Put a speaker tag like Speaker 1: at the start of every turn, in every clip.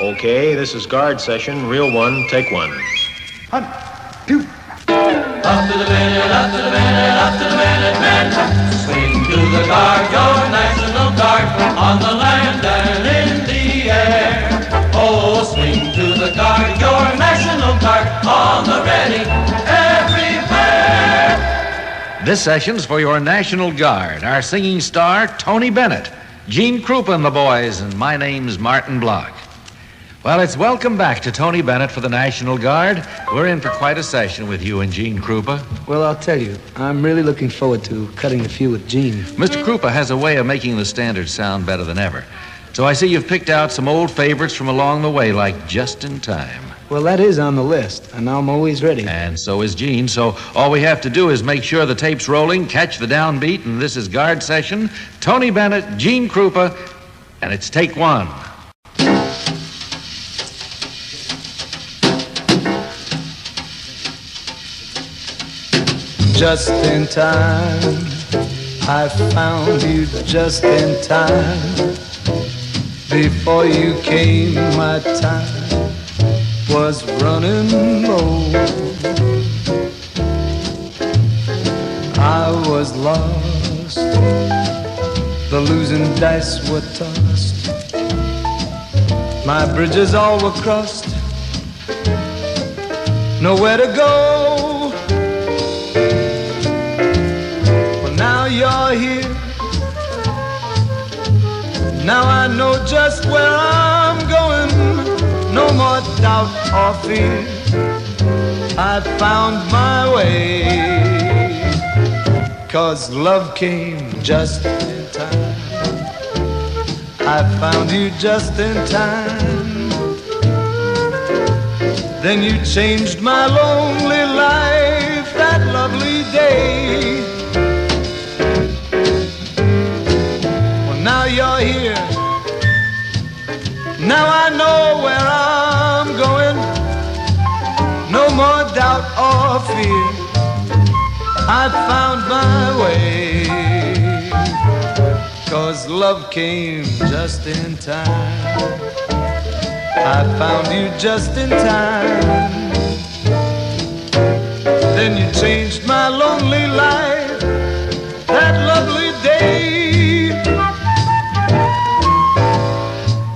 Speaker 1: Okay, this is guard session. Reel 1, take 1.
Speaker 2: 1, 2.
Speaker 3: Up to the minute, up to the minute, up to the minute, men. Swing to the guard, your national guard, on the land and in the air. Oh, swing to the guard, your national guard, on the ready, everywhere.
Speaker 4: This session's for your National Guard. Our singing star, Tony Bennett, Gene Krupa and the boys, and my name's Martin Block. Well, it's welcome back to Tony Bennett for the National Guard. We're in for quite a session with you and Gene Krupa.
Speaker 2: Well, I'll tell you, I'm really looking forward to cutting a few with Gene.
Speaker 4: Mr. Krupa has a way of making the standards sound better than ever. So I see you've picked out some old favorites from along the way, like Just in Time.
Speaker 2: Well, that is on the list, and I'm always ready.
Speaker 4: And so is Gene, so all we have to do is make sure the tape's rolling, catch the downbeat, and this is guard session. Tony Bennett, Gene Krupa, and it's take 1.
Speaker 2: Just in time, I found you just in time. Before you came, my time was running low. I was lost, the losing dice were tossed. My bridges all were crossed, nowhere to go. Now you're here. Now I know just where I'm going. No more doubt or fear. I found my way. 'Cause love came just in time. I found you just in time. Then you changed my lonely life that lovely day. Now you're here. Now I know where I'm going. No more doubt or fear. I found my way. 'Cause love came just in time. I found you just in time. Then you changed my lonely life that lovely day.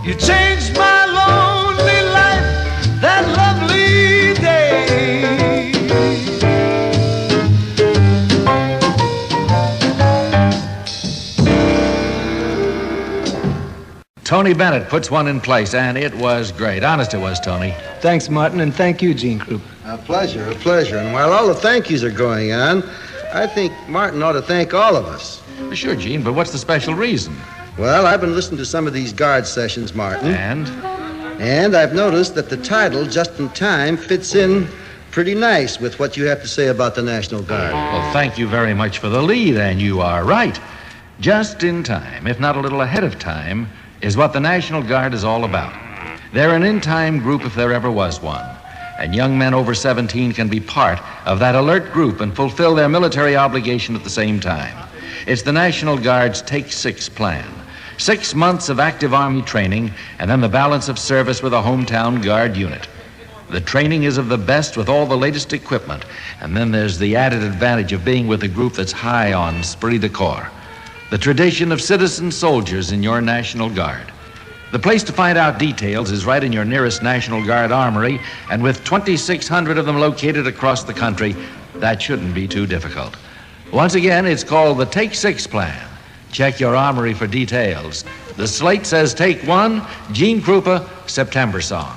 Speaker 2: You changed my lonely life that lovely day.
Speaker 4: Tony Bennett puts one in place, and it was great. Honest it was, Tony.
Speaker 2: Thanks, Martin, and thank you, Gene Krupa.
Speaker 5: A pleasure, a pleasure. And while all the thank yous are going on, I think Martin ought to thank all of us.
Speaker 4: Well, sure, Gene, but what's the special reason?
Speaker 5: Well, I've been listening to some of these guard sessions, Martin.
Speaker 4: And
Speaker 5: I've noticed that the title, Just in Time, fits in pretty nice with what you have to say about the National Guard.
Speaker 4: Well, thank you very much for the lead, and you are right. Just in time, if not a little ahead of time, is what the National Guard is all about. They're an in-time group if there ever was one. And young men over 17 can be part of that alert group and fulfill their military obligation at the same time. It's the National Guard's Take 6 plan. 6 months of active Army training, and then the balance of service with a hometown Guard unit. The training is of the best with all the latest equipment, and then there's the added advantage of being with a group that's high on esprit de corps. The tradition of citizen soldiers in your National Guard. The place to find out details is right in your nearest National Guard armory, and with 2,600 of them located across the country, that shouldn't be too difficult. Once again, it's called the Take 6 plan. Check your armory for details. The slate says Take 1, Gene Krupa, September Song.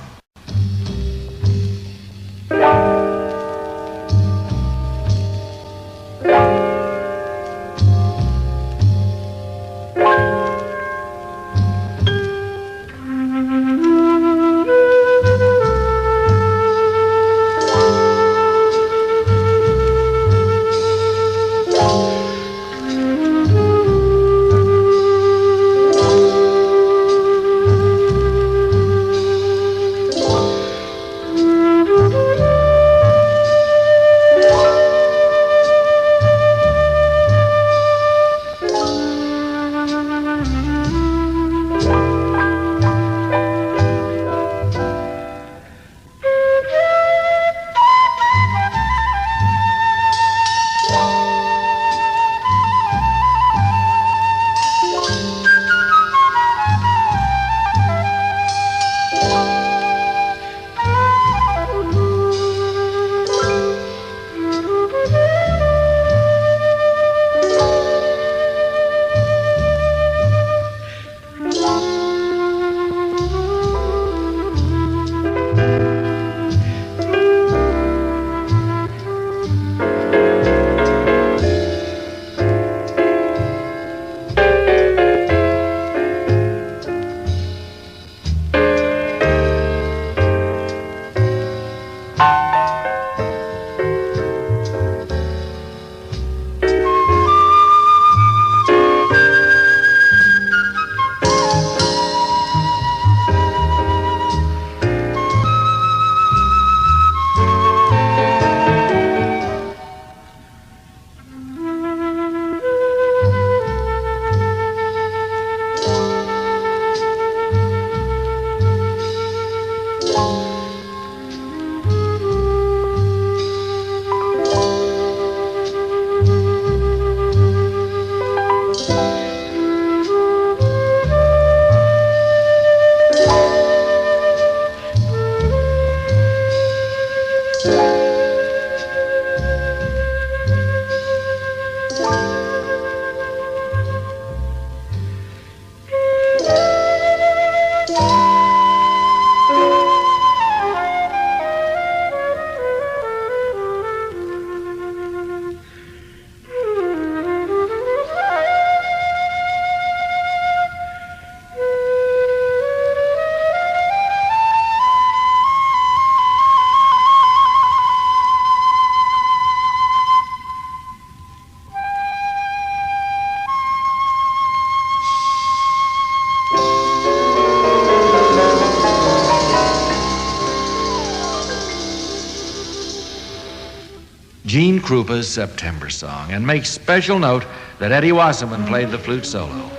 Speaker 4: Gene Krupa's September Song, and make special note that Eddie Wasserman played the flute solo.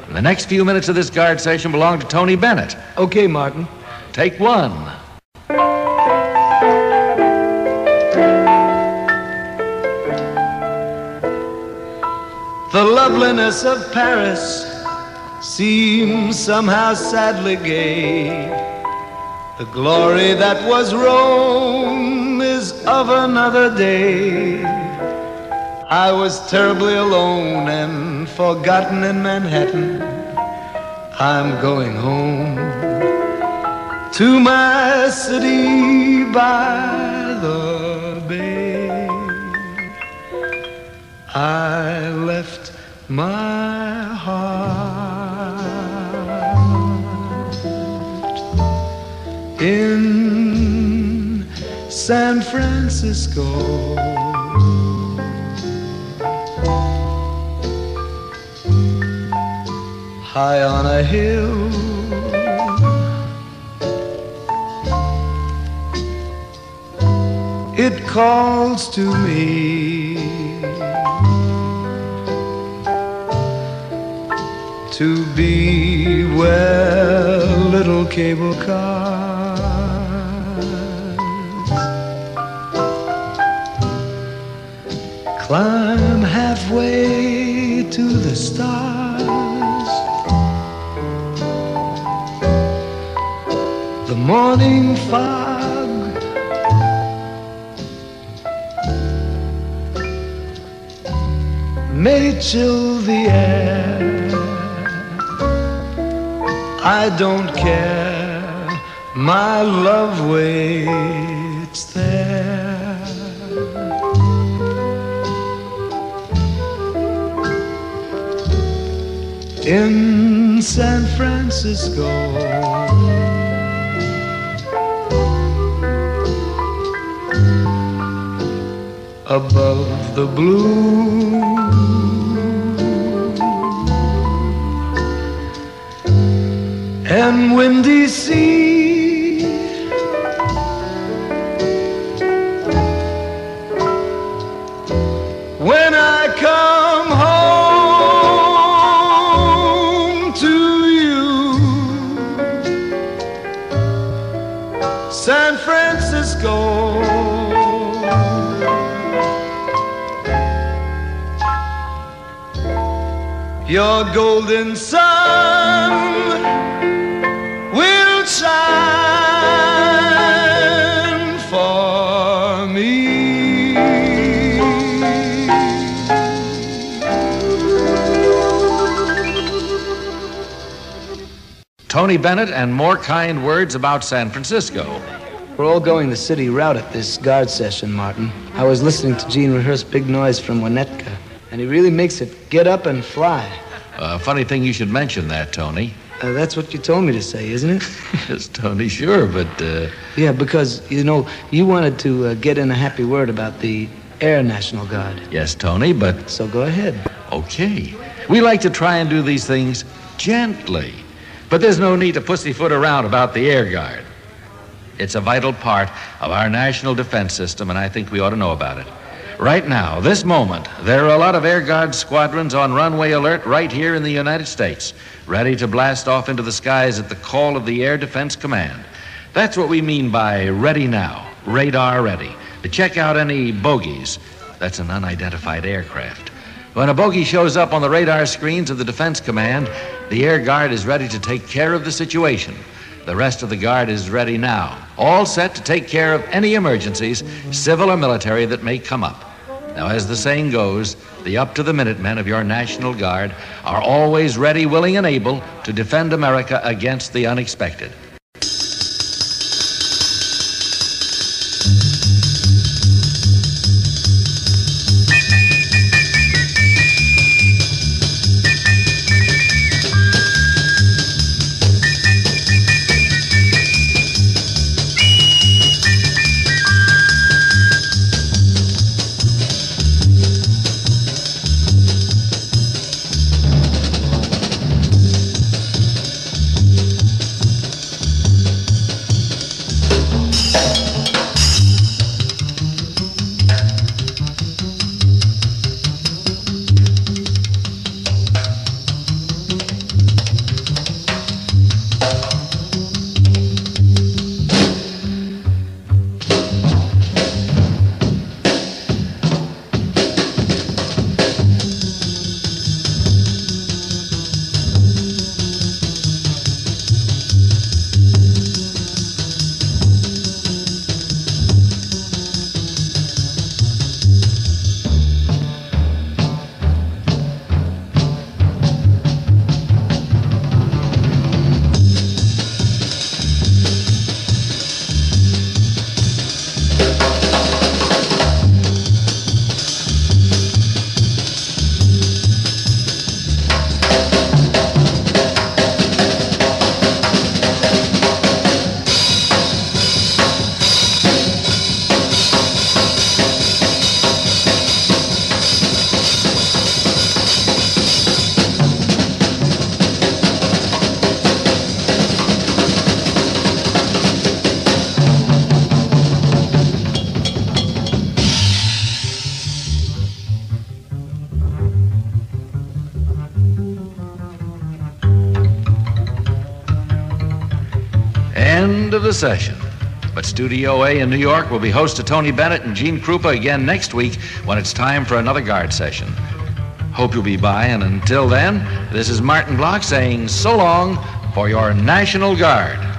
Speaker 4: The next few minutes of this Guard session belong to Tony Bennett.
Speaker 2: Okay, Martin.
Speaker 4: Take one.
Speaker 2: The loveliness of Paris seems somehow sadly gay. The glory that was Rome is of another day. I was terribly alone and forgotten in Manhattan. I'm going home to my city by the bay. I left my heart in San Francisco. High on a hill, it calls to me to be where little cable cars climb halfway to the stars. The morning fog may chill the air. I don't care, my love waits there. In San Francisco, above the blue and windy sea, when I come home to you, San Francisco, your golden sun will shine for me.
Speaker 4: Tony Bennett and more kind words about San Francisco.
Speaker 2: We're all going the city route at this Guard session, Martin. I was listening to Gene rehearse Big Noise from Winnetka, and he really makes it get up and fly.
Speaker 4: Funny thing you should mention that, Tony.
Speaker 2: That's what you told me to say, isn't it?
Speaker 4: Yes, Tony, sure, but...
Speaker 2: Yeah, because, you know, you wanted to get in a happy word about the Air National Guard.
Speaker 4: Yes, Tony, but...
Speaker 2: So go ahead.
Speaker 4: Okay. We like to try and do these things gently. But there's no need to pussyfoot around about the Air Guard. It's a vital part of our national defense system, and I think we ought to know about it. Right now, this moment, there are a lot of Air Guard squadrons on runway alert right here in the United States, ready to blast off into the skies at the call of the Air Defense Command. That's what we mean by ready now, radar ready, to check out any bogies. That's an unidentified aircraft. When a bogey shows up on the radar screens of the Defense Command, the Air Guard is ready to take care of the situation. The rest of the Guard is ready now, all set to take care of any emergencies, civil or military, that may come up. Now, as the saying goes, the up-to-the-minute men of your National Guard are always ready, willing, and able to defend America against the unexpected. End of the session. But Studio A in New York will be host to Tony Bennett and Gene Krupa again next week when it's time for another Guard session. Hope you'll be by, and until then, this is Martin Block saying so long for your National Guard.